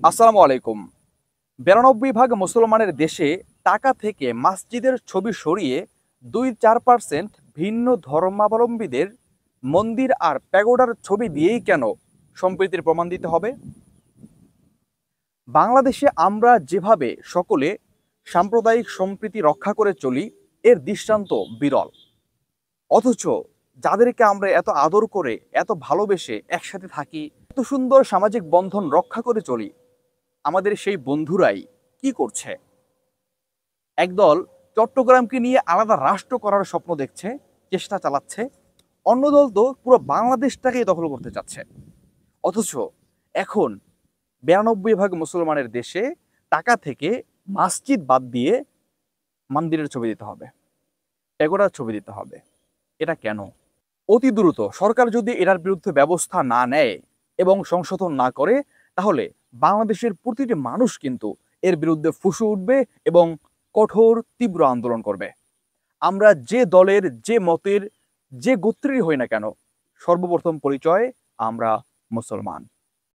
আসসালামু আলাইকুম। 92 ভাগ মুসলমানের দেশে টাকা থেকে মসজিদের ছবি সরিয়ে 2-4% ভিন্ন ধর্মাবলম্বীদের মন্দির আর প্যাগোডার ছবি দিয়েই কেন সম্প্রীতির প্রমাণ দিতে হবে? বাংলাদেশে আমরা যেভাবে সকলে সাম্প্রদায়িক সম্প্রীতি রক্ষা করে চলি, এর দৃষ্টান্ত বিরল। অথচ যাদেরকে আমরা এত আদর করে, এত ভালোবেসে একসাথে থাকি, এত সুন্দর সামাজিক বন্ধন রক্ষা করে চলি, আমাদের সেই বন্ধুরাই কি করছে? একদল চট্টগ্রামকে নিয়ে আলাদা রাষ্ট্র করার স্বপ্ন দেখছে, চেষ্টা চালাচ্ছে। অন্য দল তো পুরো বাংলাদেশটাকেই দখল করতে চাচ্ছে। অথচ এখন 92 ভাগ মুসলমানের দেশে টাকা থেকে মসজিদ বাদ দিয়ে মন্দিরের ছবি দিতে হবে, প্যাগোডার ছবি দিতে হবে। এটা কেন? অতি দ্রুত সরকার যদি এটার বিরুদ্ধে ব্যবস্থা না নেয় এবং সংশোধন না করে, তাহলে বাংলাদেশের প্রতিটি মানুষ কিন্তু এর বিরুদ্ধে ফুঁসে উঠবে এবং কঠোর তীব্র আন্দোলন করবে। আমরা যে দলের, যে মতের, যে গোত্রেরই হই না কেন, সর্বপ্রথম পরিচয় আমরা মুসলমান।